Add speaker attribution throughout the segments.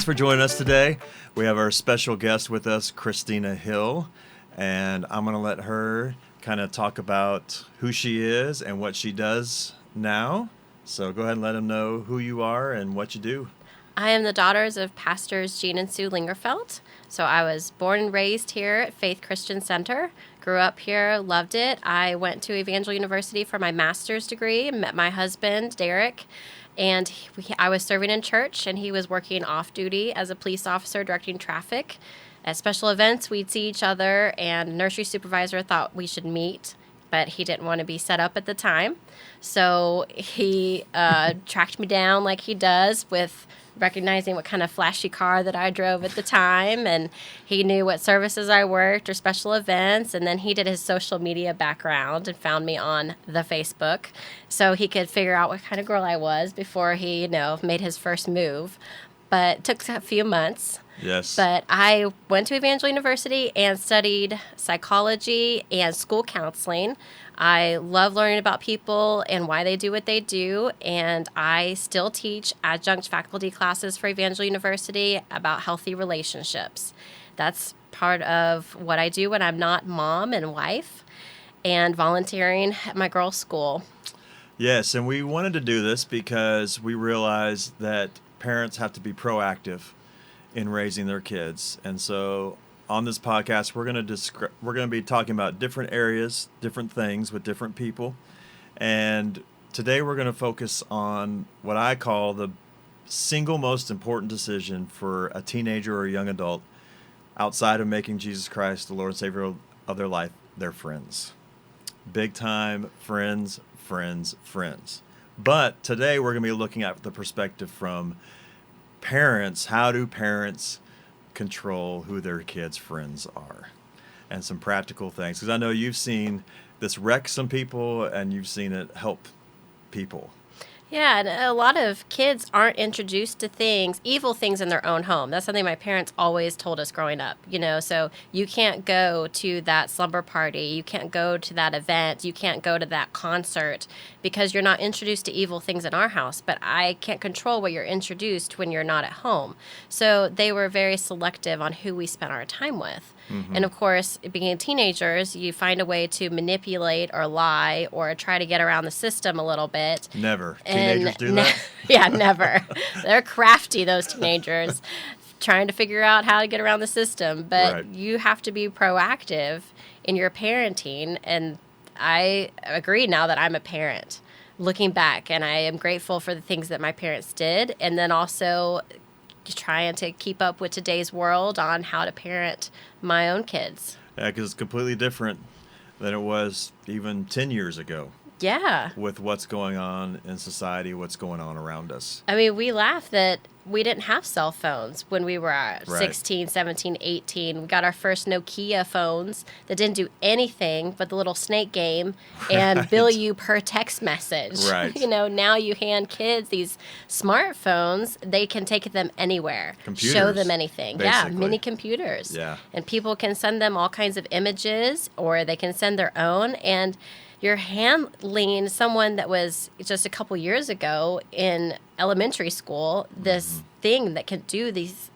Speaker 1: for joining us today. We have our special guest with us, Christina Hill, and I'm going to let her kind of talk about who she is and what she does now. So go ahead and let them know who you are and what you do.
Speaker 2: I am the daughters of Pastors Gene and Sue Lingerfeld. So I was born and raised here at Faith Christian Center. Grew up here, loved it. I went to Evangel University for my master's degree, met my husband, Derek, and I was serving in church, and he was working off duty as a police officer directing traffic. At special events, we'd see each other, and nursery supervisor thought we should meet, but he didn't want to be set up at the time. So he tracked me down like he does, with recognizing what kind of flashy car that I drove at the time, and he knew what services I worked or special events, and then he did his social media background and found me on the Facebook so he could figure out what kind of girl I was before he, made his first move. But it took a few months.
Speaker 1: Yes.
Speaker 2: But I went to Evangel University and studied psychology and school counseling. I love learning about people and why they do what they do, and I still teach adjunct faculty classes for Evangel University about healthy relationships. That's part of what I do when I'm not mom and wife, and volunteering at my girls' school.
Speaker 1: Yes, and we wanted to do this because we realized that parents have to be proactive in raising their kids. And so on this podcast, we're going to be talking about different areas, different things with different people. And today we're going to focus on what I call the single most important decision for a teenager or a young adult outside of making Jesus Christ the Lord and Savior of their life, their friends. Big time friends. But today we're going to be looking at the perspective from parents. How do parents control who their kids' friends are? And some practical things. Because I know you've seen this wreck some people and you've seen it help people.
Speaker 2: Yeah, and a lot of kids aren't introduced to evil things in their own home. That's something my parents always told us growing up, so you can't go to that slumber party, you can't go to that event, you can't go to that concert because you're not introduced to evil things in our house, but I can't control what you're introduced when you're not at home. So they were very selective on who we spent our time with. Mm-hmm. And of course, being teenagers, you find a way to manipulate or lie or try to get around the system a little bit.
Speaker 1: Never. Teenagers do that?
Speaker 2: Yeah, never. They're crafty, those teenagers, trying to figure out how to get around the system. But
Speaker 1: right.
Speaker 2: You have to be proactive in your parenting. And I agree now that I'm a parent, looking back, and I am grateful for the things that my parents did. And then also trying to keep up with today's world on how to parent my own kids.
Speaker 1: Yeah, because it's completely different than it was even 10 years ago.
Speaker 2: Yeah.
Speaker 1: With what's going on in society, what's going on around us.
Speaker 2: I mean, we laugh that we didn't have cell phones when we were
Speaker 1: right.
Speaker 2: 16, 17, 18. We got our first Nokia phones that didn't do anything but the little snake game and
Speaker 1: right.
Speaker 2: bill you per text message.
Speaker 1: Right.
Speaker 2: Now you hand kids these smartphones, they can take them anywhere.
Speaker 1: Computers,
Speaker 2: show them anything.
Speaker 1: basically.
Speaker 2: Yeah, mini computers.
Speaker 1: Yeah.
Speaker 2: And people can send them all kinds of images, or they can send their own, and you're handling someone that was just a couple years ago in elementary school, this thing that can do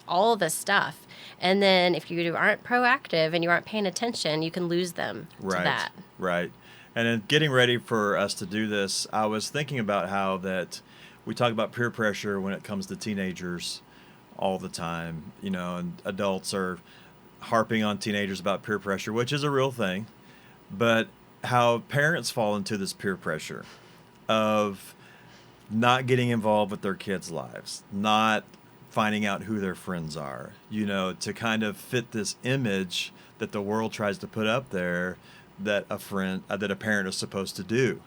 Speaker 2: all this stuff. And then if you aren't proactive and you aren't paying attention, you can lose them
Speaker 1: right.
Speaker 2: to that.
Speaker 1: Right. And in getting ready for us to do this, I was thinking about how that we talk about peer pressure when it comes to teenagers all the time, and adults are harping on teenagers about peer pressure, which is a real thing. But how parents fall into this peer pressure of not getting involved with their kids' lives, not finding out who their friends are, to kind of fit this image that the world tries to put up there that a parent is supposed to do.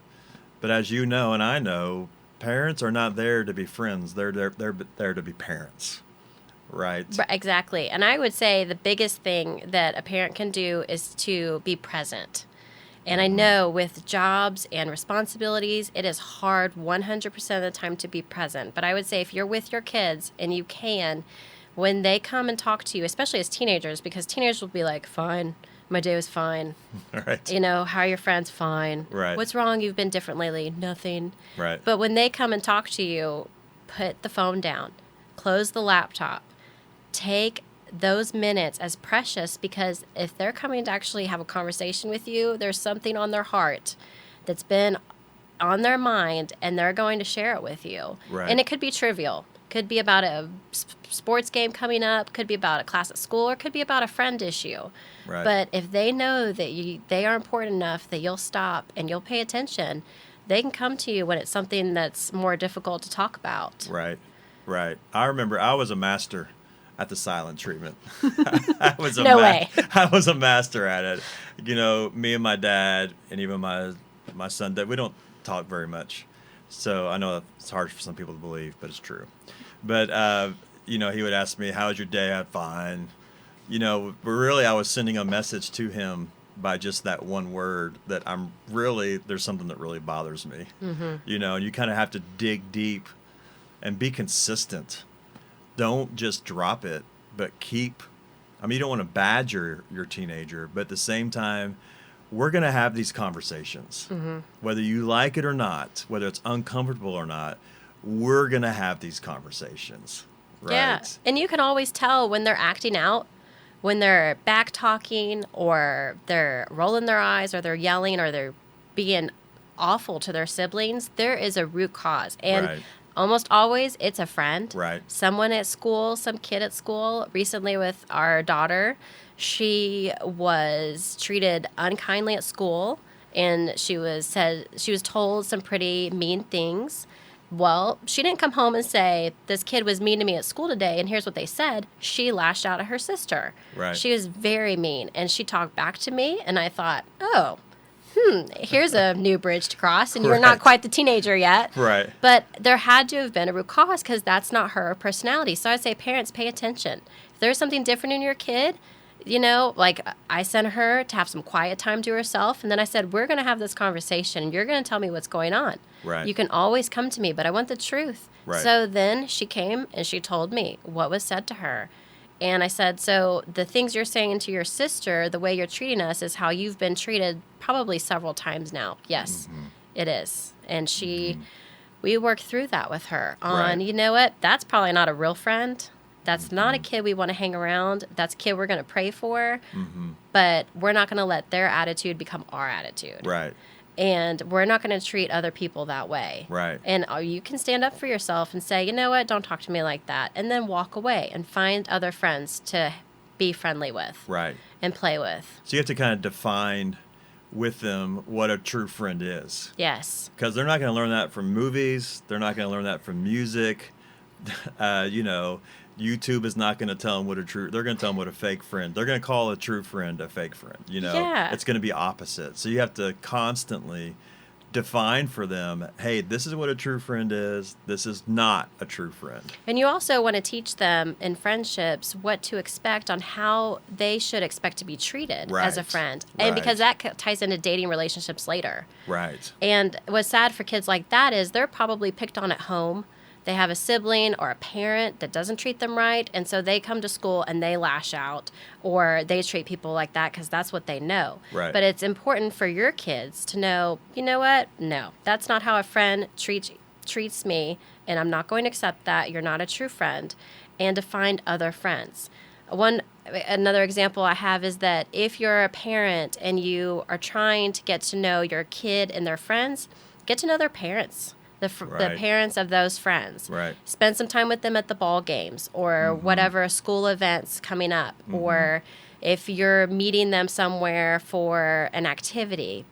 Speaker 1: But as you know and I know, parents are not there to be friends. They're there to be parents. Right.
Speaker 2: Exactly. And I would say the biggest thing that a parent can do is to be present. And I know with jobs and responsibilities, it is hard 100% of the time to be present. But I would say if you're with your kids and you can, when they come and talk to you, especially as teenagers, because teenagers will be like, fine, my day was fine.
Speaker 1: Right.
Speaker 2: How are your friends? Fine.
Speaker 1: Right.
Speaker 2: What's wrong? You've been different lately. Nothing.
Speaker 1: Right.
Speaker 2: But when they come and talk to you, put the phone down, close the laptop, take those minutes as precious, because if they're coming to actually have a conversation with you, there's something on their heart that's been on their mind, and they're going to share it with you.
Speaker 1: Right.
Speaker 2: And it could be trivial. Could be about a sports game coming up, could be about a class at school, or could be about a friend issue.
Speaker 1: Right.
Speaker 2: But if they know that they are important enough that you'll stop and you'll pay attention, they can come to you when it's something that's more difficult to talk about.
Speaker 1: Right. Right. I remember I was a master at the silent treatment. I was a
Speaker 2: No way.
Speaker 1: I was a master at it. You know, me and my dad, and even my son, that we don't talk very much. So I know it's hard for some people to believe, but it's true. But you know, he would ask me, "How was your day?" "I'm fine." You know, but really, I was sending a message to him by just that one word, that there's something that really bothers me.
Speaker 2: Mm-hmm.
Speaker 1: You know, and you kind of have to dig deep and be consistent. Don't just drop it, but keep. I mean, you don't want to badger your teenager, but at the same time, we're going to have these conversations.
Speaker 2: Mm-hmm.
Speaker 1: Whether you like it or not, whether it's uncomfortable or not, we're going to have these conversations. Right?
Speaker 2: Yeah. And you can always tell when they're acting out, when they're back talking, or they're rolling their eyes, or they're yelling, or they're being awful to their siblings. There is a root cause. And
Speaker 1: Right.
Speaker 2: almost always it's a friend.
Speaker 1: Right.
Speaker 2: Someone at school, some kid at school. Recently with our daughter, she was treated unkindly at school, and she was told some pretty mean things. Well, she didn't come home and say, "This kid was mean to me at school today, and here's what they said." She lashed out at her sister.
Speaker 1: Right.
Speaker 2: She was very mean, and she talked back to me, and I thought, oh, here's a new bridge to cross, and you're not
Speaker 1: Right.
Speaker 2: quite the teenager yet.
Speaker 1: Right.
Speaker 2: But there had to have been a root cause, because that's not her personality. So I'd say, parents, pay attention. If there's something different in your kid, you know, like I sent her to have some quiet time to herself, and then I said, we're going to have this conversation, and you're going to tell me what's going on.
Speaker 1: Right.
Speaker 2: You can always come to me, but I want the truth.
Speaker 1: Right.
Speaker 2: So then she came and she told me what was said to her. And I said, so the things you're saying to your sister, the way you're treating us, is how you've been treated probably several times now. Yes, it is. And we worked through that with her on,
Speaker 1: Right.
Speaker 2: you know what, that's probably not a real friend. That's not a kid we want to hang around. That's a kid we're going to pray for. But we're not going to let their attitude become our attitude.
Speaker 1: Right.
Speaker 2: And we're not going to treat other people that way.
Speaker 1: Right.
Speaker 2: And you can stand up for yourself and say, you know what, don't talk to me like that. And then walk away and find other friends to be friendly with.
Speaker 1: Right.
Speaker 2: And play with.
Speaker 1: So you have to kind of define with them what a true friend is.
Speaker 2: Yes.
Speaker 1: Because they're not going to learn that from movies. They're not going to learn that from music. You know, YouTube is not going to tell them what they're going to tell them what a fake friend. They're going to call a true friend a fake friend. You know,
Speaker 2: Yeah.
Speaker 1: It's going to be opposite. So you have to constantly define for them, hey, this is what a true friend is. This is not a true friend.
Speaker 2: And you also want to teach them in friendships what to expect on how they should expect to be treated as a
Speaker 1: Right.
Speaker 2: friend. And because
Speaker 1: Right.
Speaker 2: that ties into dating relationships later.
Speaker 1: Right.
Speaker 2: And what's sad for kids like that is they're probably picked on at home. They have a sibling or a parent that doesn't treat them right, and so they come to school and they lash out, or they treat people like that because that's what they know.
Speaker 1: Right.
Speaker 2: But it's important for your kids to know, you know what? No, that's not how a friend treats me, and I'm not going to accept that. You're not a true friend, and to find other friends. Another example I have is that if you're a parent and you are trying to get to know your kid and their friends, get to know their parents. The
Speaker 1: Right.
Speaker 2: parents of those friends.
Speaker 1: Right.
Speaker 2: Spend some time with them at the ball games or whatever school events coming up. Or if you're meeting them somewhere for an activity,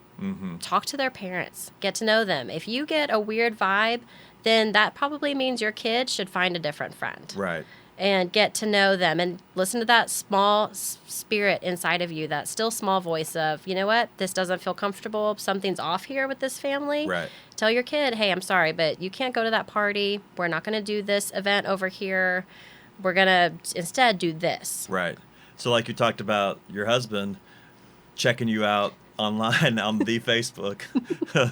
Speaker 2: talk to their parents. Get to know them. If you get a weird vibe, then that probably means your kid should find a different friend.
Speaker 1: Right.
Speaker 2: And get to know them and listen to that small spirit inside of you, that still small voice of, you know what, this doesn't feel comfortable. Something's off here with this family.
Speaker 1: Right.
Speaker 2: Tell your kid, hey, I'm sorry, but you can't go to that party. We're not going to do this event over here. We're going to instead do this.
Speaker 1: Right. So like you talked about your husband checking you out online on the Facebook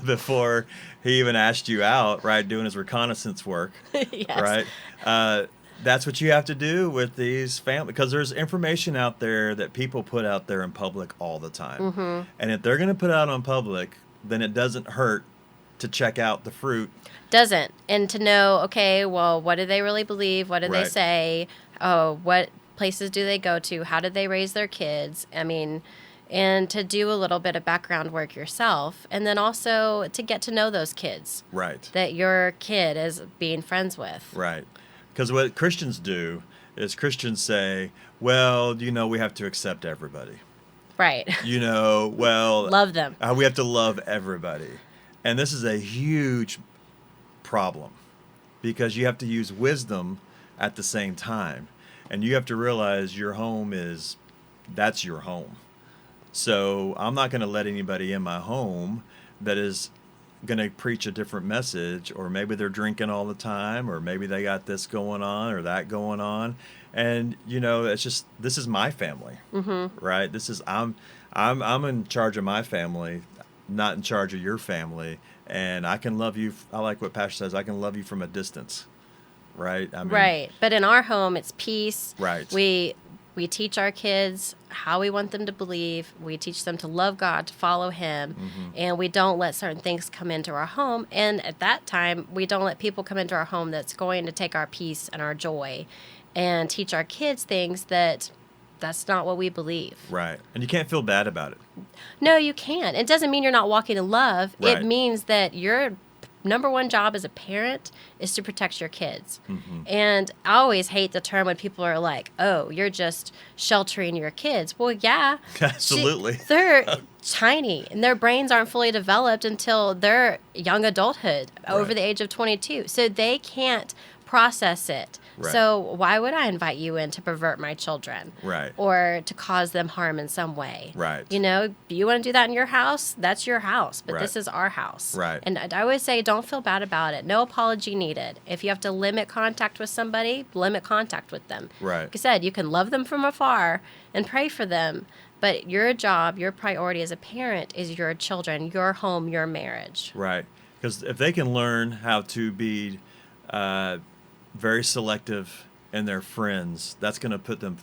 Speaker 1: before he even asked you out, right, doing his reconnaissance work.
Speaker 2: Yes.
Speaker 1: Right. That's what you have to do with these families, because there's information out there that people put out there in public all the time. And if they're going to put out on public, then it doesn't hurt to check out the fruit.
Speaker 2: Doesn't. And to know, okay, well, what do they really believe? What do they
Speaker 1: Right.
Speaker 2: say? Oh, what places do they go to? How did they raise their kids? I mean, and to do a little bit of background work yourself, and then also to get to know those kids
Speaker 1: Right.
Speaker 2: that your kid is being friends with.
Speaker 1: Right. Because what Christians do is Christians say, well, we have to accept everybody.
Speaker 2: Right.
Speaker 1: Well,
Speaker 2: Love them.
Speaker 1: we have to love everybody. And this is a huge problem because you have to use wisdom at the same time. And you have to realize your home that's your home. So I'm not going to let anybody in my home that is going to preach a different message, or maybe they're drinking all the time, or maybe they got this going on or that going on. And it's just, this is my family, right? This is I'm in charge of my family, not in charge of your family, and I can love you. I like what Pastor says. I can love you from a distance, right? I mean,
Speaker 2: right. But in our home, it's peace.
Speaker 1: Right.
Speaker 2: We teach our kids how we want them to believe. We teach them to love God, to follow Him, and we don't let certain things come into our home. And at that time, we don't let people come into our home that's going to take our peace and our joy, and teach our kids things that's not what we believe.
Speaker 1: Right. And you can't feel bad about it.
Speaker 2: No, you can't. It doesn't mean you're not walking in love.
Speaker 1: Right.
Speaker 2: It means that your number one job as a parent is to protect your kids. And I always hate the term when people are like, oh, you're just sheltering your kids. Well, yeah.
Speaker 1: Absolutely.
Speaker 2: They're tiny and their brains aren't fully developed until their young adulthood, over the age of 22. So they can't process it.
Speaker 1: Right.
Speaker 2: So why would I invite you in to pervert my children?
Speaker 1: Right.
Speaker 2: Or to cause them harm in some way?
Speaker 1: Right.
Speaker 2: You want to do that in your house? That's your house. But
Speaker 1: Right.
Speaker 2: this is our house.
Speaker 1: Right.
Speaker 2: And I always say, don't feel bad about it. No apology needed. If you have to limit contact with somebody, limit contact with them.
Speaker 1: Right.
Speaker 2: Like I said, you can love them from afar and pray for them. But your job, your priority as a parent is your children, your home, your marriage.
Speaker 1: Right. Because if they can learn how to be very selective in their friends, that's going to put them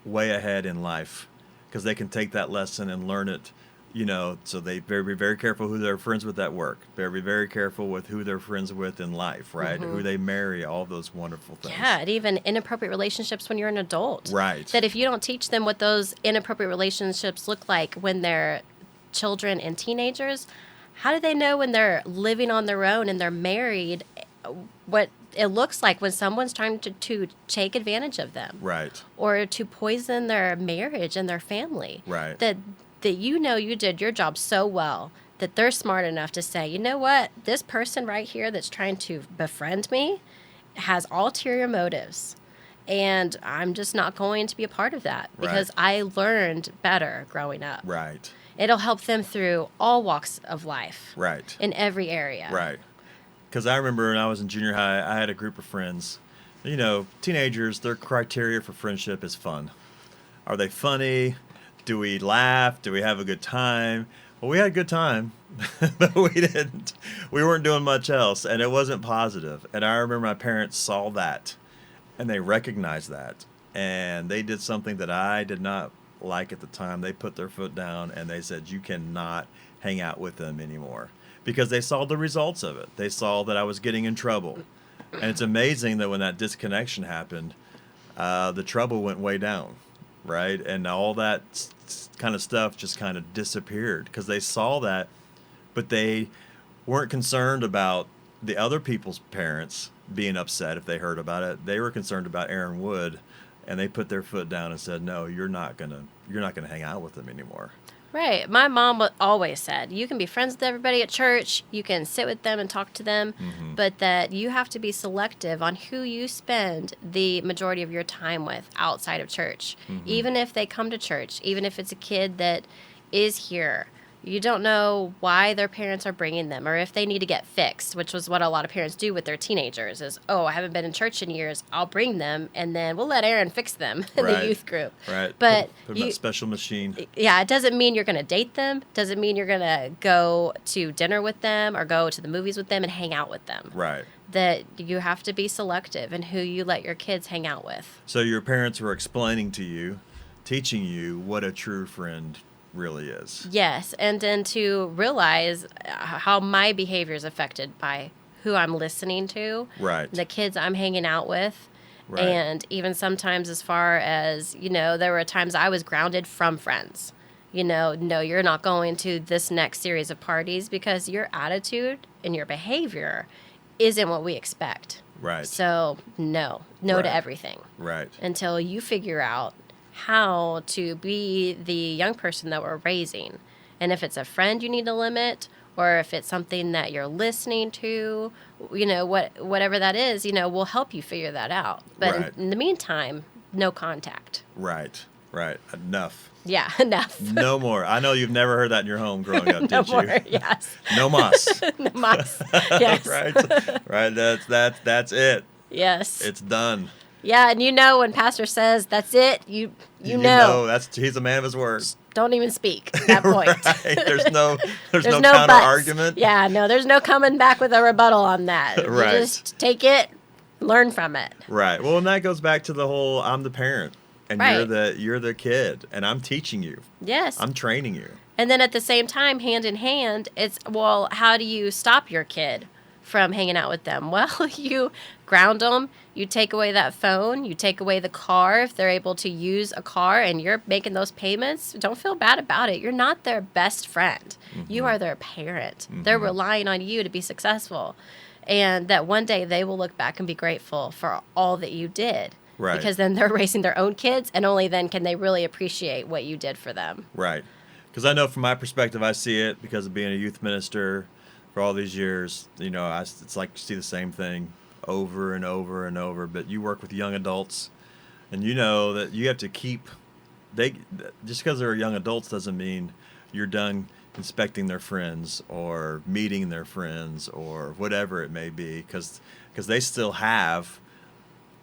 Speaker 1: way ahead in life, because they can take that lesson and learn it, so they be very careful who they're friends with at work. They're very careful with who they're friends with in life, right? Who they marry, all those wonderful things.
Speaker 2: Yeah, and even inappropriate relationships when you're an adult.
Speaker 1: Right.
Speaker 2: That if you don't teach them what those inappropriate relationships look like when they're children and teenagers, how do they know when they're living on their own and they're married what it looks like when someone's trying to take advantage of them?
Speaker 1: Right.
Speaker 2: Or to poison their marriage and their family.
Speaker 1: Right.
Speaker 2: That you did your job so well that they're smart enough to say, you know what, this person right here that's trying to befriend me has ulterior motives. And I'm just not going to be a part of that because I learned better growing up.
Speaker 1: Right.
Speaker 2: It'll help them through all walks of life.
Speaker 1: Right.
Speaker 2: In every area.
Speaker 1: Right. Because I remember when I was in junior high, I had a group of friends. Teenagers, their criteria for friendship is fun. Are they funny? Do we laugh? Do we have a good time? Well, we had a good time, but we didn't. We weren't doing much else, and it wasn't positive. And I remember my parents saw that, and they recognized that, and they did something that I did not like at the time. They put their foot down, and they said, you cannot hang out with them anymore, because they saw the results of it. They saw that I was getting in trouble. And it's amazing that when that disconnection happened, the trouble went way down, right? And all that kind of stuff just kind of disappeared because they saw that, but they weren't concerned about the other people's parents being upset if they heard about it. They were concerned about Aaron Wood, and they put their foot down and said, no, you're not gonna hang out with them anymore.
Speaker 2: Right. My mom always said, you can be friends with everybody at church, you can sit with them and talk to them, but that you have to be selective on who you spend the majority of your time with outside of church. Even if they come to church, even if it's a kid that is here, you don't know why their parents are bringing them or if they need to get fixed, which was what a lot of parents do with their teenagers is, I haven't been in church in years, I'll bring them, and then we'll let Aaron fix them in the youth group.
Speaker 1: Right.
Speaker 2: But
Speaker 1: put them in that special machine.
Speaker 2: Yeah, it doesn't mean you're going to date them, doesn't mean you're going to go to dinner with them or go to the movies with them and hang out with them.
Speaker 1: Right.
Speaker 2: That you have to be selective in who you let your kids hang out with.
Speaker 1: So your parents were explaining to you, teaching you what a true friend really is.
Speaker 2: Yes, and then to realize how my behavior is affected by who I'm listening to,
Speaker 1: right?
Speaker 2: The kids I'm hanging out with,
Speaker 1: Right.
Speaker 2: And even sometimes as far as, there were times I was grounded from friends. No, you're not going to this next series of parties because your attitude and your behavior isn't what we expect.
Speaker 1: Right.
Speaker 2: So, no
Speaker 1: Right.
Speaker 2: to everything.
Speaker 1: Right.
Speaker 2: Until you figure out how to be the young person that we're raising. And if it's a friend you need to limit, or if it's something that you're listening to, whatever that is, we'll help you figure that out. But
Speaker 1: Right.
Speaker 2: in the meantime, no contact.
Speaker 1: Right. Right. Enough.
Speaker 2: Yeah, enough.
Speaker 1: No more. I know you've never heard that in your home growing up,
Speaker 2: No
Speaker 1: did
Speaker 2: more,
Speaker 1: you?
Speaker 2: yes.
Speaker 1: No mas.
Speaker 2: No mas. Yes.
Speaker 1: Right. That's it.
Speaker 2: Yes.
Speaker 1: It's done.
Speaker 2: Yeah, and when Pastor says that's it, you know.
Speaker 1: He's a man of his word.
Speaker 2: Don't even speak at that point.
Speaker 1: Right. There's no counter
Speaker 2: buts.
Speaker 1: argument.
Speaker 2: Yeah, no, there's no coming back with a rebuttal on that.
Speaker 1: Right.
Speaker 2: You just take it, learn from it.
Speaker 1: Right. Well, and that goes back to the whole I'm the parent and
Speaker 2: Right.
Speaker 1: you're the kid and I'm teaching you.
Speaker 2: Yes.
Speaker 1: I'm training you.
Speaker 2: And then at the same time, hand in hand, it's, well, how do you stop your kid from hanging out with them? Well, you ground them. You take away that phone. You take away the car if they're able to use a car and you're making those payments. Don't feel bad about it. You're not their best friend.
Speaker 1: Mm-hmm.
Speaker 2: You are their parent.
Speaker 1: Mm-hmm.
Speaker 2: They're relying on you to be successful. And that one day they will look back and be grateful for all that you did.
Speaker 1: Right.
Speaker 2: Because then they're raising their own kids, and only then can they really appreciate what you did for them.
Speaker 1: Right. Because I know from my perspective, I see it because of being a youth minister for all these years. It's like you see the same thing over and over and over. But you work with young adults, and you know that you have to keep. Just because they're young adults doesn't mean you're done inspecting their friends or meeting their friends or whatever it may be. Because they still have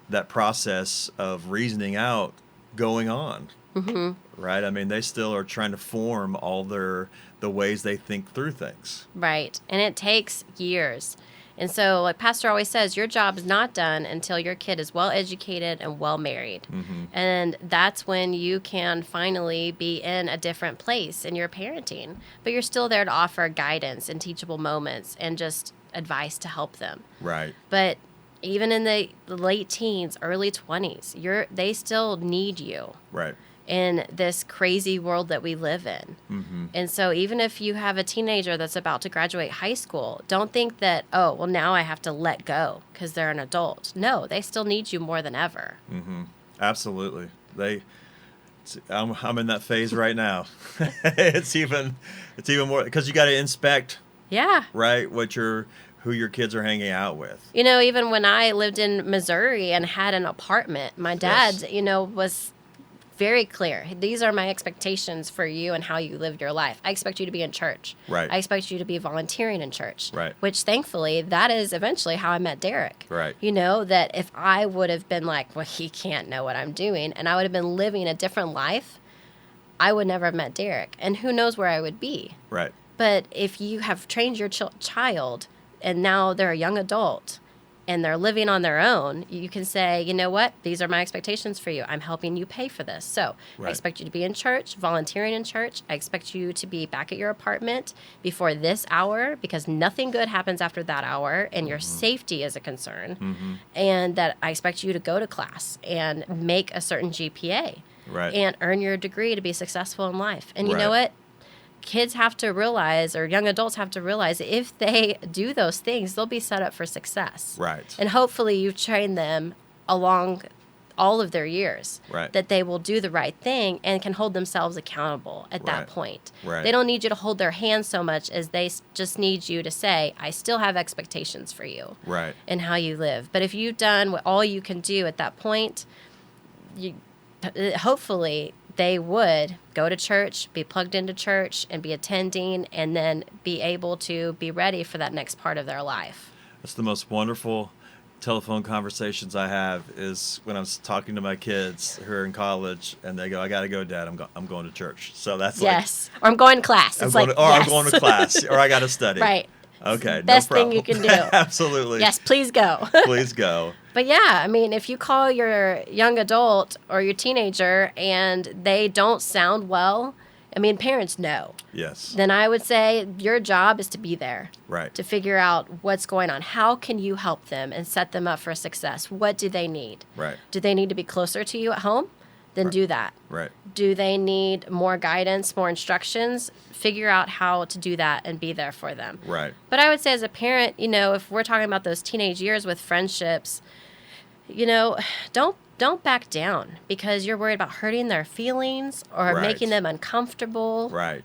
Speaker 1: that process of reasoning out going on.
Speaker 2: Mm-hmm.
Speaker 1: Right? I mean, they still are trying to form all the ways they think through things.
Speaker 2: Right. And it takes years. And so, like Pastor always says, your job is not done until your kid is well educated and well married.
Speaker 1: Mm-hmm.
Speaker 2: And that's when you can finally be in a different place in your parenting. But you're still there to offer guidance and teachable moments and just advice to help them.
Speaker 1: Right.
Speaker 2: But even in the late teens, early 20s, they still need you.
Speaker 1: Right.
Speaker 2: In this crazy world that we live in.
Speaker 1: Mm-hmm.
Speaker 2: And so even if you have a teenager that's about to graduate high school, don't think that, oh, well, now I have to let go because they're an adult. No, they still need you more than ever.
Speaker 1: Mm-hmm. Absolutely. I'm in that phase right now. It's even more because you got to inspect.
Speaker 2: Yeah.
Speaker 1: Right. Who your kids are hanging out with.
Speaker 2: Even when I lived in Missouri and had an apartment, my dad,
Speaker 1: Yes.
Speaker 2: Was very clear. These are my expectations for you and how you lived your life. I expect you to be in church.
Speaker 1: Right.
Speaker 2: I expect you to be volunteering in church.
Speaker 1: Right.
Speaker 2: Which thankfully, that is eventually how I met Derek.
Speaker 1: Right.
Speaker 2: That if I would have been like, well, he can't know what I'm doing, and I would have been living a different life, I would never have met Derek. And who knows where I would be.
Speaker 1: Right.
Speaker 2: But if you have trained your child and now they're a young adult and they're living on their own, you can say, you know what? These are my expectations for you. I'm helping you pay for this. So
Speaker 1: Right.
Speaker 2: I expect you to be in church, volunteering in church. I expect you to be back at your apartment before this hour because nothing good happens after that hour and your safety is a concern.
Speaker 1: Mm-hmm.
Speaker 2: And that I expect you to go to class and make a certain GPA
Speaker 1: Right.
Speaker 2: and earn your degree to be successful in life. And you know
Speaker 1: Right.
Speaker 2: what? Kids have to realize, or young adults have to realize, if they do those things, they'll be set up for success.
Speaker 1: Right.
Speaker 2: And hopefully you've trained them along all of their years
Speaker 1: Right.
Speaker 2: that they will do the right thing and can hold themselves accountable at that
Speaker 1: Right.
Speaker 2: point.
Speaker 1: Right.
Speaker 2: They don't need you to hold their hand so much as they just need you to say, I still have expectations for you
Speaker 1: Right.
Speaker 2: and how you live. But if you've done what all you can do at that point, hopefully they would go to church, be plugged into church, and be attending, and then be able to be ready for that next part of their life.
Speaker 1: That's the most wonderful telephone conversations I have is when I'm talking to my kids who are in college and they go, I got to go, Dad. I'm going to church. So that's
Speaker 2: Yes. Or I'm going to class. It's
Speaker 1: I'm
Speaker 2: like,
Speaker 1: I'm going to class or I got to study.
Speaker 2: Right.
Speaker 1: Okay.
Speaker 2: Best
Speaker 1: no
Speaker 2: thing
Speaker 1: problem.
Speaker 2: you can do.
Speaker 1: Absolutely.
Speaker 2: Yes, please go.
Speaker 1: Please go.
Speaker 2: But yeah, I mean, if you call your young adult or your teenager and they don't sound well I mean, parents know.
Speaker 1: Yes.
Speaker 2: Then I would say your job is to be there.
Speaker 1: Right.
Speaker 2: To figure out what's going on. How can you help them and set them up for success? What do they need?
Speaker 1: Right.
Speaker 2: Do they need to be closer to you at home? Then do that.
Speaker 1: Right.
Speaker 2: Do they need more guidance, more instructions? Figure out how to do that and be there for them.
Speaker 1: Right.
Speaker 2: But I would say as a parent, if we're talking about those teenage years with friendships, don't back down because you're worried about hurting their feelings or
Speaker 1: Right.
Speaker 2: making them uncomfortable.
Speaker 1: Right.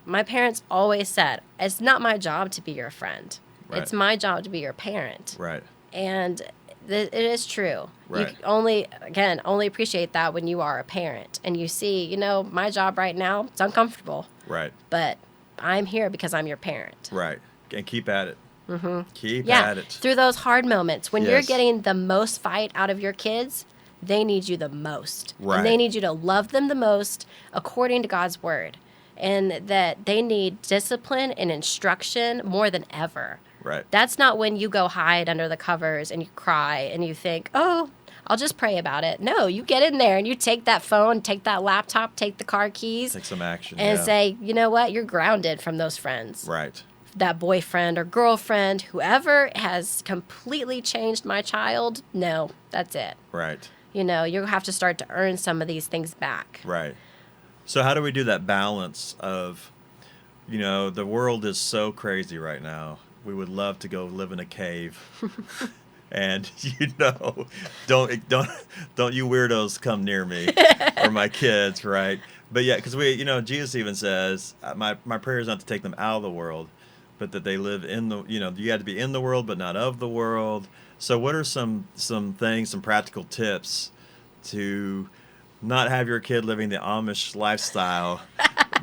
Speaker 2: My parents always said, it's not my job to be your friend.
Speaker 1: Right.
Speaker 2: It's my job to be your parent.
Speaker 1: Right.
Speaker 2: And it is true.
Speaker 1: Right.
Speaker 2: You only appreciate that when you are a parent and you see, my job right now, it's uncomfortable,
Speaker 1: Right.
Speaker 2: but I'm here because I'm your parent.
Speaker 1: Right. And keep at it.
Speaker 2: Mm-hmm.
Speaker 1: Keep
Speaker 2: Yeah,
Speaker 1: at it.
Speaker 2: through those hard moments when you're
Speaker 1: Yes.
Speaker 2: getting the most fight out of your kids, they need you the most.
Speaker 1: Right.
Speaker 2: And they need you to love them the most according to God's word. And that they need discipline and instruction more than ever.
Speaker 1: Right.
Speaker 2: That's not when you go hide under the covers and you cry and you think, oh, I'll just pray about it. No, you get in there and you take that phone, take that laptop, take the car keys.
Speaker 1: Take some action.
Speaker 2: And
Speaker 1: yeah.
Speaker 2: say, you know what? You're grounded from those friends.
Speaker 1: Right.
Speaker 2: That boyfriend or girlfriend, whoever has completely changed my child, no, that's it.
Speaker 1: Right.
Speaker 2: You have to start to earn some of these things back.
Speaker 1: Right. So how do we do that balance of, the world is so crazy right now. We would love to go live in a cave. And don't you weirdos come near me or my kids, right? But yeah, because Jesus even says, my prayer is not to take them out of the world, but that they live in the, you have to be in the world, but not of the world. So what are some things, some practical tips to not have your kid living the Amish lifestyle,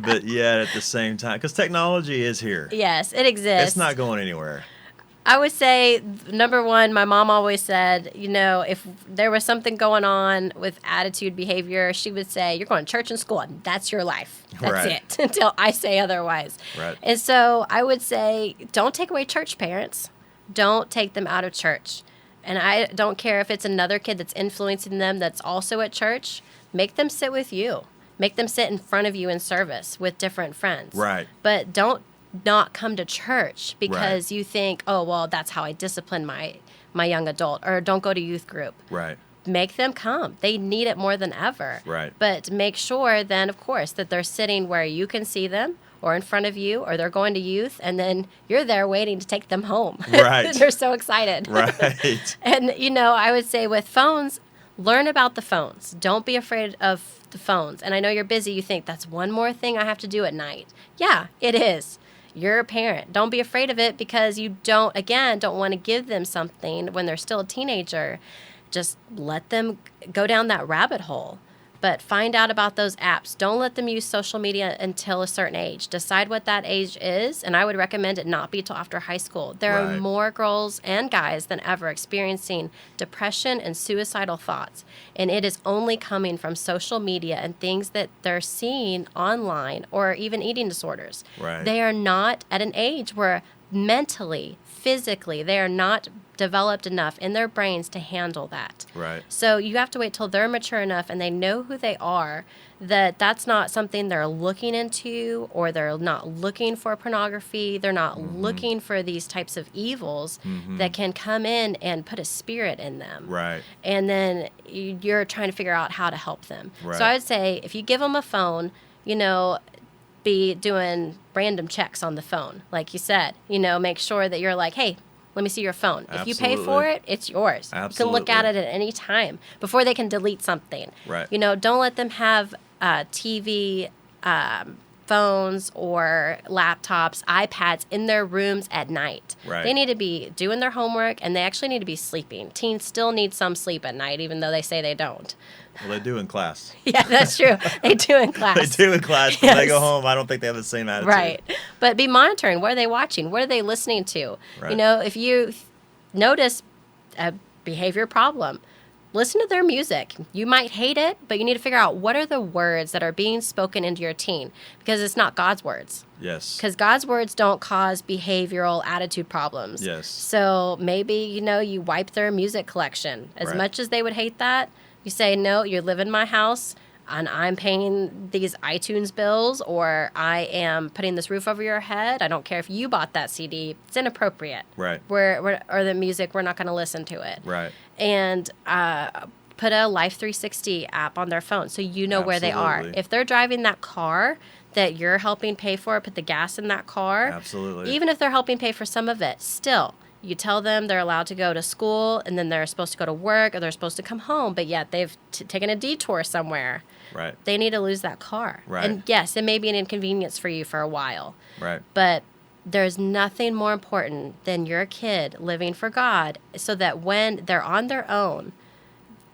Speaker 1: but yet at the same time, because technology is here.
Speaker 2: Yes, it exists.
Speaker 1: It's not going anywhere.
Speaker 2: I would say, number one, my mom always said, if there was something going on with attitude behavior, she would say, you're going to church and school, and that's your life. That's
Speaker 1: Right.
Speaker 2: it, until I say otherwise.
Speaker 1: Right.
Speaker 2: And so I would say, don't take away church parents. Don't take them out of church. And I don't care if it's another kid that's influencing them that's also at church. Make them sit with you. Make them sit in front of you in service with different friends.
Speaker 1: Right.
Speaker 2: But don't not come to church because
Speaker 1: Right.
Speaker 2: you think, oh, well, that's how I discipline my young adult, or don't go to youth group.
Speaker 1: Right.
Speaker 2: Make them come. They need it more than ever.
Speaker 1: Right.
Speaker 2: But make sure then, of course, that they're sitting where you can see them or in front of you, or they're going to youth, and then you're there waiting to take them home.
Speaker 1: Right.
Speaker 2: They're so excited.
Speaker 1: Right.
Speaker 2: And, I would say with phones, learn about the phones. Don't be afraid of the phones. And I know you're busy. You think that's one more thing I have to do at night. Yeah, it is. You're a parent. Don't be afraid of it because you don't want to give them something when they're still a teenager. Just let them go down that rabbit hole. But find out about those apps. Don't let them use social media until a certain age. Decide what that age is, and I would recommend it not be till after high school. There are
Speaker 1: Right.
Speaker 2: more girls and guys than ever experiencing depression and suicidal thoughts, and it is only coming from social media and things that they're seeing online, or even eating disorders.
Speaker 1: Right.
Speaker 2: They are not at an age where mentally, physically, they are not developed enough in their brains to handle that.
Speaker 1: Right.
Speaker 2: So you have to wait till they're mature enough and they know who they are, that that's not something they're looking into, or they're not looking for pornography. They're not looking for these types of evils that can come in and put a spirit in them.
Speaker 1: Right.
Speaker 2: And then you're trying to figure out how to help them.
Speaker 1: Right.
Speaker 2: So I would say if you give them a phone, be doing random checks on the phone. Like you said, make sure that you're like, hey, let me see your phone. If you pay for
Speaker 1: Absolutely.
Speaker 2: it, it's yours. You can look at it
Speaker 1: Absolutely.
Speaker 2: at any time before they can delete something.
Speaker 1: Right.
Speaker 2: Don't let them have TV, phones or laptops, iPads in their rooms at night.
Speaker 1: Right.
Speaker 2: They need to be doing their homework, and they actually need to be sleeping. Teens still need some sleep at night, even though they say they don't.
Speaker 1: Well, they do in class.
Speaker 2: Yeah, that's true. They do in class.
Speaker 1: They do in class, but when they go
Speaker 2: Yes.
Speaker 1: home, I don't think they have the same attitude.
Speaker 2: Right. But be monitoring. What are they watching? What are they listening to?
Speaker 1: Right.
Speaker 2: If you notice a behavior problem, listen to their music. You might hate it, but you need to figure out what are the words that are being spoken into your teen, because it's not God's words.
Speaker 1: Yes.
Speaker 2: Because God's words don't cause behavioral attitude problems.
Speaker 1: Yes.
Speaker 2: So maybe, you wipe their music collection. As
Speaker 1: Right.
Speaker 2: much as they would hate that, you say, no, you live in my house. and I'm paying these iTunes bills, or I am putting this roof over your head. I don't care if you bought that CD. It's inappropriate.
Speaker 1: Right.
Speaker 2: Or the music, we're not going to listen to it.
Speaker 1: Right.
Speaker 2: And put a Life 360 app on their phone so you know where they are.
Speaker 1: Absolutely.
Speaker 2: If they're driving that car that you're helping pay for, put the gas in that car.
Speaker 1: Absolutely.
Speaker 2: Even if they're helping pay for some of it, still, you tell them they're allowed to go to school, and then they're supposed to go to work, or they're supposed to come home, but yet they've taken a detour somewhere.
Speaker 1: Right.
Speaker 2: They need to lose that car.
Speaker 1: Right.
Speaker 2: And yes, it may be an inconvenience for you for a while.
Speaker 1: Right.
Speaker 2: But there's nothing more important than your kid living for God, so that when they're on their own,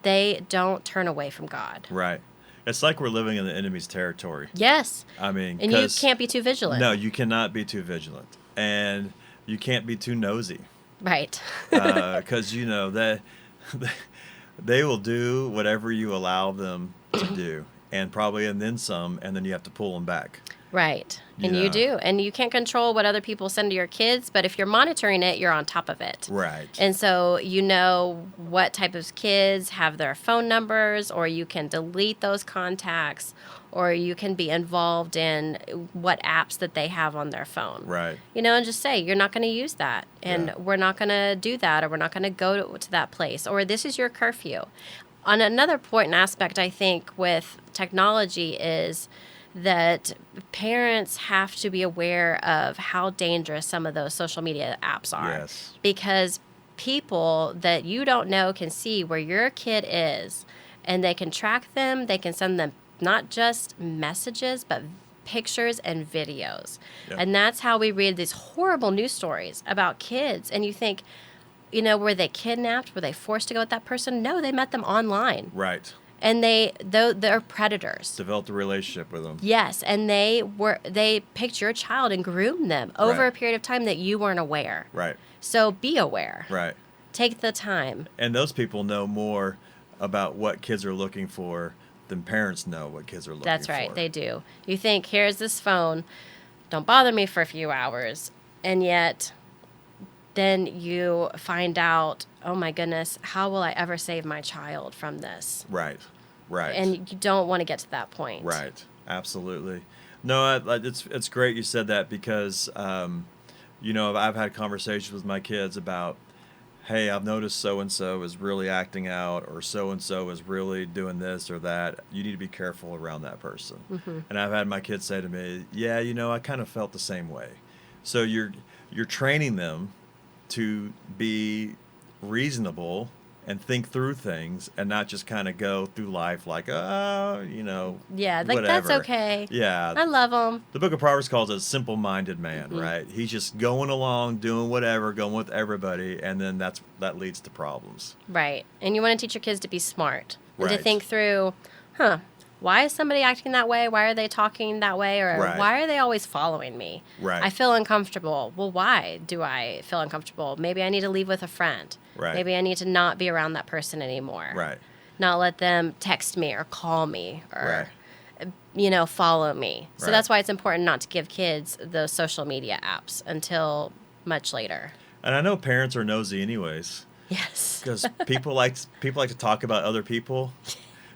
Speaker 2: they don't turn away from God.
Speaker 1: Right. It's like we're living in the enemy's territory.
Speaker 2: Yes.
Speaker 1: I mean,
Speaker 2: and you can't be too vigilant.
Speaker 1: No, you cannot be too vigilant. And you can't be too nosy.
Speaker 2: Right.
Speaker 1: Because, that they will do whatever you allow them to do. And then some, and then you have to pull them back.
Speaker 2: Right. And
Speaker 1: Yeah.
Speaker 2: you do. And you can't control what other people send to your kids, but if you're monitoring it, you're on top of it.
Speaker 1: Right.
Speaker 2: And so you know what type of kids have their phone numbers, or you can delete those contacts, or you can be involved in what apps that they have on their phone.
Speaker 1: Right.
Speaker 2: And just say, you're not going to use that, and
Speaker 1: Yeah.
Speaker 2: we're not going to do that, or we're not going to go to that place, or this is your curfew. On another important aspect, I think, with technology is that parents have to be aware of how dangerous some of those social media apps are.
Speaker 1: Yes.
Speaker 2: Because people that you don't know can see where your kid is, and they can track them. They can send them not just messages, but pictures and videos.
Speaker 1: Yep.
Speaker 2: And that's how we read these horrible news stories about kids. And you think, were they kidnapped? Were they forced to go with that person? No, they met them online.
Speaker 1: Right.
Speaker 2: And they're predators.
Speaker 1: Developed a relationship with them.
Speaker 2: Yes, and they picked your child and groomed them over
Speaker 1: Right.
Speaker 2: a period of time that you weren't aware.
Speaker 1: Right.
Speaker 2: So be aware.
Speaker 1: Right.
Speaker 2: Take the time.
Speaker 1: And those people know more about what kids are looking for than parents know what kids are looking for.
Speaker 2: That's right, they do. You think, here's this phone, don't bother me for a few hours, and yet then you find out, oh my goodness, how will I ever save my child from this?
Speaker 1: Right. Right.
Speaker 2: And you don't want to get to that point.
Speaker 1: Right. Absolutely. No, it's great you said that because, I've had conversations with my kids about, hey, I've noticed so-and-so is really acting out, or so-and-so is really doing this or that. You need to be careful around that person.
Speaker 2: Mm-hmm.
Speaker 1: And I've had my kids say to me, yeah, I kind of felt the same way. So you're training them to be reasonable and think through things and not just kind of go through life like,
Speaker 2: Yeah, like
Speaker 1: whatever.
Speaker 2: that's okay.
Speaker 1: Yeah.
Speaker 2: I love them.
Speaker 1: The book of Proverbs calls it a simple-minded man,
Speaker 2: Mm-hmm.
Speaker 1: right? He's just going along, doing whatever, going with everybody, and then that leads to problems.
Speaker 2: Right. And you want to teach your kids to be smart and to
Speaker 1: Right.
Speaker 2: think through, why is somebody acting that way? Why are they talking that way? Or
Speaker 1: Right.
Speaker 2: why are they always following me?
Speaker 1: Right.
Speaker 2: I feel uncomfortable. Well, why do I feel uncomfortable? Maybe I need to leave with a friend.
Speaker 1: Right.
Speaker 2: Maybe I need to not be around that person anymore.
Speaker 1: Right.
Speaker 2: Not let them text me or call me or,
Speaker 1: Right.
Speaker 2: follow me. So
Speaker 1: Right.
Speaker 2: that's why it's important not to give kids those social media apps until much later.
Speaker 1: And I know parents are nosy anyways,
Speaker 2: Yes.
Speaker 1: because people like to talk about other people.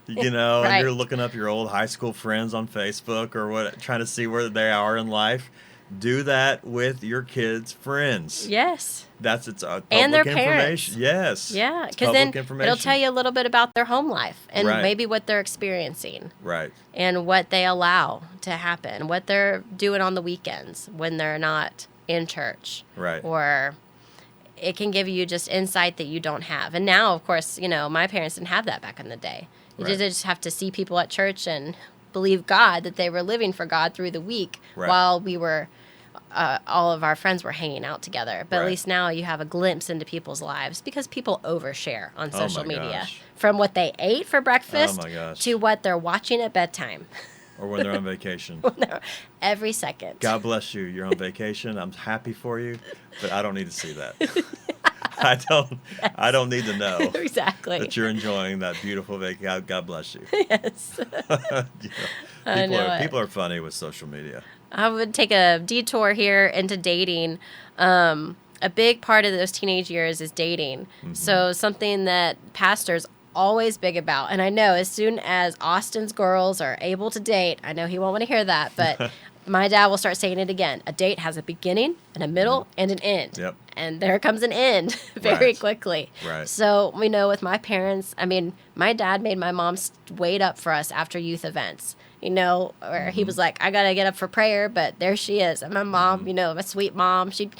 Speaker 1: And
Speaker 2: Right.
Speaker 1: you're looking up your old high school friends on Facebook or what, trying to see where they are in life. Do that with your kids' friends.
Speaker 2: Yes.
Speaker 1: It's public
Speaker 2: And their
Speaker 1: information.
Speaker 2: parents.
Speaker 1: Yes.
Speaker 2: Yeah,
Speaker 1: It's
Speaker 2: because then
Speaker 1: public information.
Speaker 2: it'll tell you a little bit about their home life and
Speaker 1: Right.
Speaker 2: maybe what they're experiencing
Speaker 1: Right.
Speaker 2: and what they allow to happen, what they're doing on the weekends when they're not in church.
Speaker 1: Right.
Speaker 2: Or it can give you just insight that you don't have. And now, of course, my parents didn't have that back in the day. You
Speaker 1: Right.
Speaker 2: just have to see people at church and believe God, that they were living for God through the week
Speaker 1: Right.
Speaker 2: while we were all of our friends were hanging out together. But
Speaker 1: Right.
Speaker 2: at least now you have a glimpse into people's lives because people overshare on
Speaker 1: Oh
Speaker 2: social
Speaker 1: my
Speaker 2: media.
Speaker 1: gosh.
Speaker 2: From what they ate for breakfast
Speaker 1: Oh my gosh.
Speaker 2: to what they're watching at bedtime.
Speaker 1: Or when they're on vacation.
Speaker 2: Every second.
Speaker 1: God bless you. You're on vacation. I'm happy for you, but I don't need to see that. I don't need to know
Speaker 2: Exactly.
Speaker 1: that you're enjoying that beautiful vacation. God bless you.
Speaker 2: Yes. I know it.
Speaker 1: People are funny with social media.
Speaker 2: I would take a detour here into dating. A big part of those teenage years is dating.
Speaker 1: Mm-hmm.
Speaker 2: So something that pastors always big about. And I know as soon as Austin's girls are able to date, I know he won't want to hear that, but my dad will start saying it again. A date has a beginning and a middle and an end.
Speaker 1: Yep.
Speaker 2: And there comes an end very
Speaker 1: Right.
Speaker 2: quickly.
Speaker 1: Right.
Speaker 2: So, with my parents, I mean, my dad made my mom wait up for us after youth events, where he was like, I got to get up for prayer, but there she is. And my mom, my sweet mom, she'd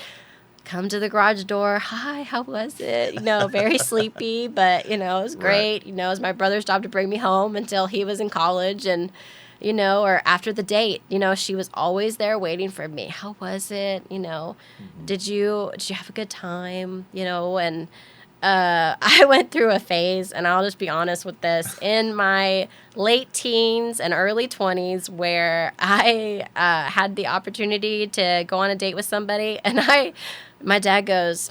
Speaker 2: come to the garage door. Hi, how was it? Very sleepy, but, it was great. It was my brother's job to bring me home until he was in college. And, or after the date, she was always there waiting for me. How was it? Did you have a good time? And I went through a phase, and I'll just be honest with this, in my late teens and early 20s where I had the opportunity to go on a date with somebody, and my dad goes,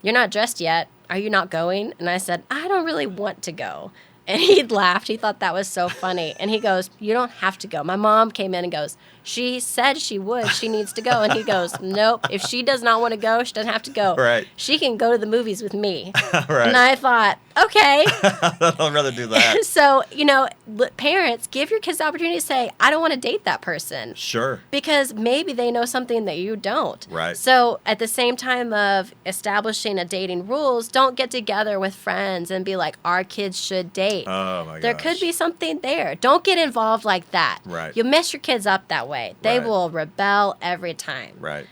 Speaker 2: "You're not dressed yet. Are you not going?" And I said, "I don't really want to go." And he laughed. He thought that was so funny. And he goes, "You don't have to go." My mom came in and goes, "She said she would. She needs to go." And he goes, "Nope. If she does not want to go, she doesn't have to go.
Speaker 1: Right.
Speaker 2: She can go to the movies with me."
Speaker 1: Right.
Speaker 2: And I thought, okay.
Speaker 1: I'd rather do that.
Speaker 2: So, parents, give your kids the opportunity to say, I don't want to date that person.
Speaker 1: Sure.
Speaker 2: Because maybe they know something that you don't.
Speaker 1: Right.
Speaker 2: So at the same time of establishing a dating rules, don't get together with friends and be like, our kids should date.
Speaker 1: Oh, my gosh.
Speaker 2: There could be something there. Don't get involved like that.
Speaker 1: Right.
Speaker 2: You mess your kids up that way. They
Speaker 1: Right.
Speaker 2: will rebel every time.
Speaker 1: Right.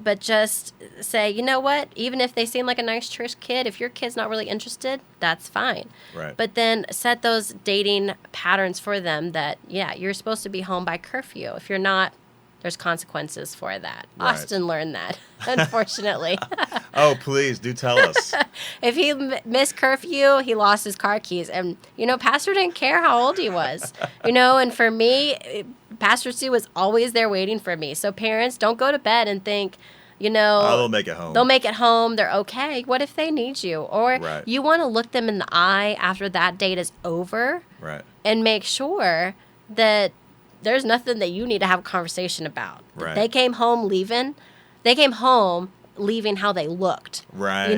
Speaker 2: But just say, you know what? Even if they seem like a nice church kid, if your kid's not really interested, that's fine.
Speaker 1: Right.
Speaker 2: But then set those dating patterns for them that, you're supposed to be home by curfew. If you're not, there's consequences for that.
Speaker 1: Right.
Speaker 2: Austin learned that, unfortunately.
Speaker 1: Oh, please, do tell us.
Speaker 2: If he missed curfew, he lost his car keys. And, Pastor didn't care how old he was. And for me, Pastor Sue was always there waiting for me. So parents, don't go to bed and think,
Speaker 1: Oh, they'll make it home.
Speaker 2: They'll make it home. They're okay. What if they need you? Or
Speaker 1: Right.
Speaker 2: you want to look them in the eye after that date is over
Speaker 1: Right.
Speaker 2: and make sure that there's nothing that you need to have a conversation about.
Speaker 1: Right.
Speaker 2: They came home leaving how they looked.
Speaker 1: Right.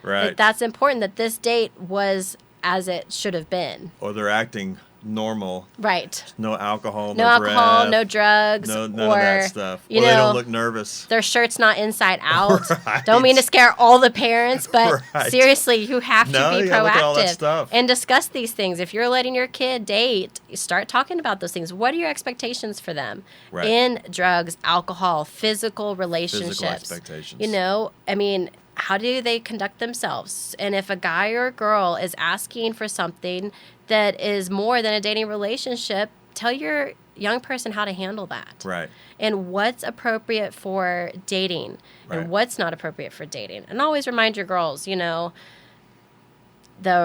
Speaker 1: Right.
Speaker 2: That's important, that this date was as it should have been.
Speaker 1: Or they're acting normal.
Speaker 2: Right.
Speaker 1: No alcohol,
Speaker 2: No alcohol,
Speaker 1: breath,
Speaker 2: no drugs.
Speaker 1: none
Speaker 2: or,
Speaker 1: of that stuff. Or they don't look nervous.
Speaker 2: Their shirt's not inside out.
Speaker 1: Right.
Speaker 2: Don't mean to scare all the parents, but
Speaker 1: Right.
Speaker 2: seriously, you have to be
Speaker 1: you gotta look at all that
Speaker 2: proactive
Speaker 1: stuff.
Speaker 2: and discuss these things. If you're letting your kid date, start talking about those things. What are your expectations for them
Speaker 1: Right.
Speaker 2: in drugs, alcohol, physical relationships?
Speaker 1: Physical expectations.
Speaker 2: How do they conduct themselves? And if a guy or a girl is asking for something that is more than a dating relationship, tell your young person how to handle that.
Speaker 1: Right.
Speaker 2: And what's appropriate for dating
Speaker 1: Right.
Speaker 2: and what's not appropriate for dating. And always remind your girls, the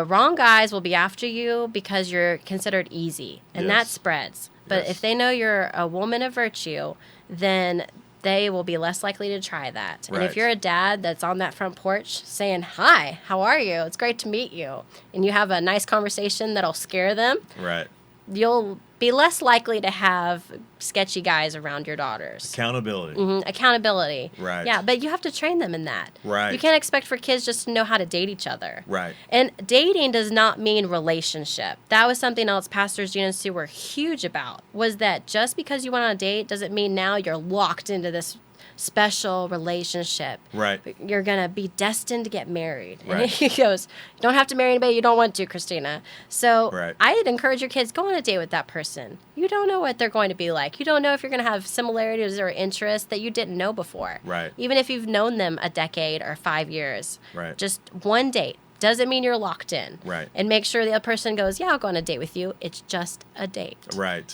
Speaker 2: wrong guys will be after you because you're considered easy, and that
Speaker 1: Yes.
Speaker 2: spreads. But
Speaker 1: Yes.
Speaker 2: if they know you're a woman of virtue, then they will be less likely to try that. And if
Speaker 1: Right.
Speaker 2: you're a dad that's on that front porch saying, "Hi, how are you? It's great to meet you," and you have a nice conversation that'll scare them,
Speaker 1: Right.
Speaker 2: you'll be less likely to have sketchy guys around your daughters.
Speaker 1: Accountability.
Speaker 2: Accountability.
Speaker 1: Right.
Speaker 2: Yeah, but you have to train them in that.
Speaker 1: Right.
Speaker 2: You can't expect for kids just to know how to date each other.
Speaker 1: Right.
Speaker 2: And dating does not mean relationship. That was something else Pastors Gene and Sue were huge about, was that just because you went on a date doesn't mean now you're locked into this special relationship.
Speaker 1: Right.
Speaker 2: You're going to be destined to get married. And
Speaker 1: Right.
Speaker 2: he goes, "You don't have to marry anybody you don't want to, Christina." So
Speaker 1: Right.
Speaker 2: I'd encourage your kids, go on a date with that person. You don't know what they're going to be like. You don't know if you're going to have similarities or interests that you didn't know before.
Speaker 1: Right.
Speaker 2: Even if you've known them a decade or 5 years.
Speaker 1: Right.
Speaker 2: Just one date doesn't mean you're locked in.
Speaker 1: Right.
Speaker 2: And make sure the other person goes, "Yeah, I'll go on a date with you. It's just a date."
Speaker 1: Right.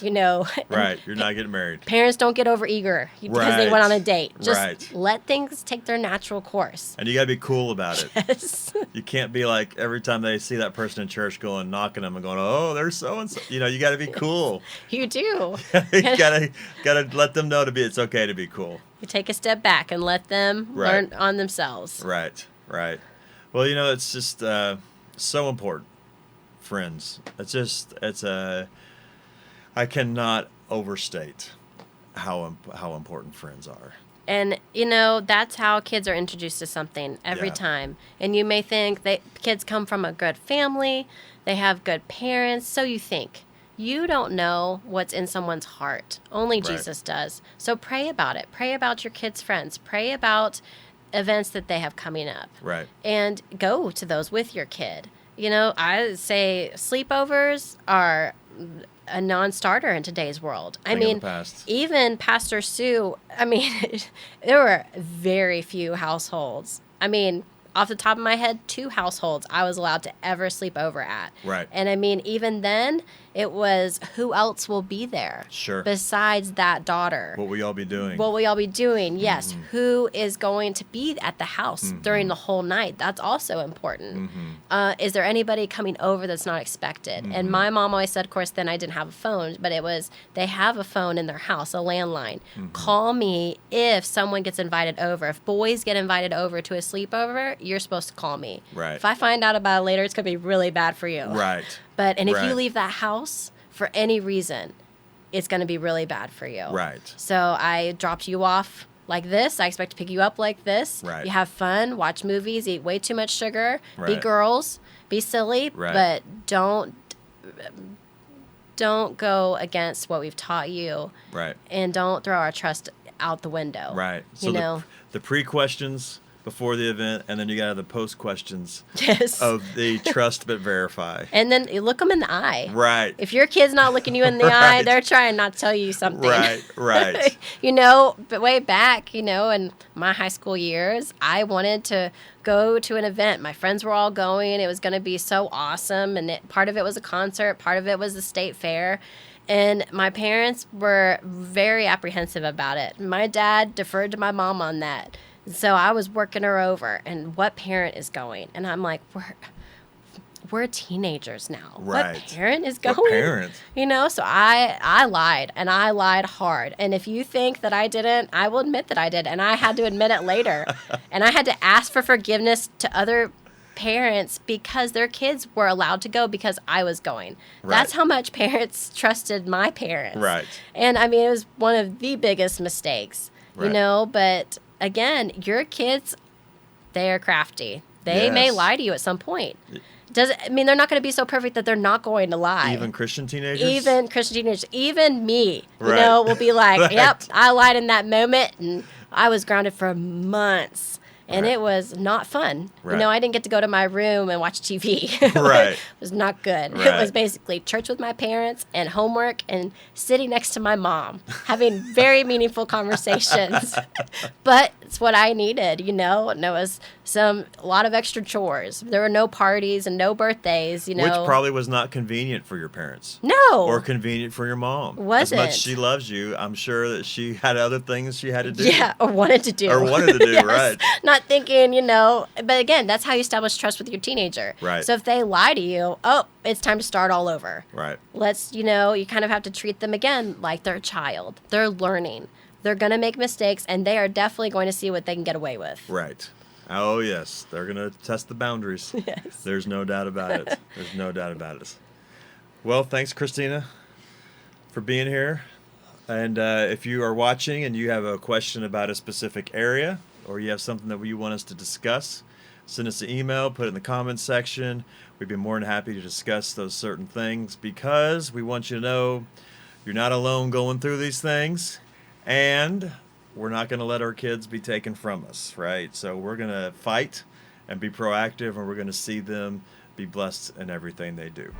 Speaker 1: Right. You're not getting married.
Speaker 2: Parents don't get over eager because they
Speaker 1: Right.
Speaker 2: went on a date. Just
Speaker 1: Right.
Speaker 2: let things take their natural course.
Speaker 1: And you got to be cool about it.
Speaker 2: Yes.
Speaker 1: You can't be like every time they see that person in church going, knocking them and going, "Oh, there's so and so." You got to be cool.
Speaker 2: You do.
Speaker 1: You gotta let them know it's okay to be cool.
Speaker 2: You take a step back and let them
Speaker 1: Right.
Speaker 2: learn on themselves.
Speaker 1: Right. Right. Well, it's just so important, friends. I cannot overstate how important friends are.
Speaker 2: And, that's how kids are introduced to something every
Speaker 1: Yeah.
Speaker 2: time. And you may think that kids come from a good family, they have good parents, so you think. You don't know what's in someone's heart. Only
Speaker 1: Right.
Speaker 2: Jesus does. So pray about it. Pray about your kids' friends. Pray about events that they have coming up.
Speaker 1: Right.
Speaker 2: And go to those with your kid. I say sleepovers are a non-starter in today's world.
Speaker 1: Thing of the past.
Speaker 2: Even Pastor Sue, there were very few households. Off the top of my head, 2 households I was allowed to ever sleep over at.
Speaker 1: Right.
Speaker 2: And even then, it was who else will be there
Speaker 1: Sure.
Speaker 2: besides that daughter?
Speaker 1: What will y'all be doing?
Speaker 2: What will y'all be doing? Yes. Who is going to be at the house during the whole night? That's also important. Is there anybody coming over that's not expected? And my mom always said, of course, then I didn't have a phone, but it was, they have a phone in their house, a landline. Call me if someone gets invited over. If boys get invited over to a sleepover, you're supposed to call me.
Speaker 1: Right.
Speaker 2: If I find out about it later, it's going to be really bad for you.
Speaker 1: Right.
Speaker 2: And if you
Speaker 1: Right.
Speaker 2: leave that house for any reason, it's going to be really bad for you.
Speaker 1: Right.
Speaker 2: So I dropped you off like this. I expect to pick you up like this.
Speaker 1: Right.
Speaker 2: You have fun, watch movies, eat way too much sugar, be
Speaker 1: Right.
Speaker 2: girls, be silly,
Speaker 1: Right.
Speaker 2: but don't go against what we've taught you,
Speaker 1: Right.
Speaker 2: and don't throw our trust out the window.
Speaker 1: Right. So
Speaker 2: You know.
Speaker 1: the pre-questions before the event, and then you got the post-questions
Speaker 2: Yes.
Speaker 1: of the trust but verify.
Speaker 2: And then you look them in the eye.
Speaker 1: Right.
Speaker 2: If your kid's not looking you in the eye,
Speaker 1: Right.
Speaker 2: they're trying not to tell you something.
Speaker 1: Right. Right.
Speaker 2: But way back, in my high school years, I wanted to go to an event. My friends were all going. It was going to be so awesome. And part of it was a concert. Part of it was the state fair. And my parents were very apprehensive about it. My dad deferred to my mom on that. So I was working her over. And what parent is going? And I'm like, we're teenagers now.
Speaker 1: Right.
Speaker 2: What parent is going?
Speaker 1: What parent?
Speaker 2: So I lied, and I lied hard. And if you think that I didn't, I will admit that I did. And I had to admit it later. And I had to ask for forgiveness to other parents because their kids were allowed to go because I was going.
Speaker 1: Right.
Speaker 2: That's how much parents trusted my parents.
Speaker 1: Right.
Speaker 2: And it was one of the biggest mistakes,
Speaker 1: Right.
Speaker 2: But again, your kids, they are crafty. They may
Speaker 1: Yes.
Speaker 2: lie to you at some point. They're not going to be so perfect that they're not going to lie.
Speaker 1: Even Christian teenagers?
Speaker 2: Even Christian teenagers, even me,
Speaker 1: Right.
Speaker 2: will be like,
Speaker 1: Right.
Speaker 2: yep, I lied in that moment, and I was grounded for months. And
Speaker 1: Right.
Speaker 2: it was not fun.
Speaker 1: Right.
Speaker 2: I didn't get to go to my room and watch TV.
Speaker 1: Right.
Speaker 2: It was not good. It
Speaker 1: Right.
Speaker 2: was basically church with my parents and homework and sitting next to my mom, having very meaningful conversations. But it's what I needed, And there was a lot of extra chores. There were no parties and no birthdays,
Speaker 1: Which probably was not convenient for your parents.
Speaker 2: No.
Speaker 1: Or convenient for your mom.
Speaker 2: Wasn't.
Speaker 1: As much as she loves you, I'm sure that she had other things she had to do.
Speaker 2: Yeah, or wanted to do.
Speaker 1: Or wanted to do,
Speaker 2: Yes.
Speaker 1: right.
Speaker 2: Not thinking, but again, that's how you establish trust with your teenager.
Speaker 1: Right.
Speaker 2: So if they lie to you, it's time to start all over.
Speaker 1: Right.
Speaker 2: You kind of have to treat them again like they're a child. They're learning. They're going to make mistakes, and they are definitely going to see what they can get away with.
Speaker 1: Right. Oh, yes. They're going to test the boundaries.
Speaker 2: Yes.
Speaker 1: There's no doubt about it. There's no doubt about it. Well, thanks, Christina, for being here. And if you are watching and you have a question about a specific area, or you have something that you want us to discuss, send us an email, put it in the comments section. We'd be more than happy to discuss those certain things because we want you to know you're not alone going through these things, and we're not going to let our kids be taken from us, right? So we're going to fight and be proactive, and we're going to see them be blessed in everything they do.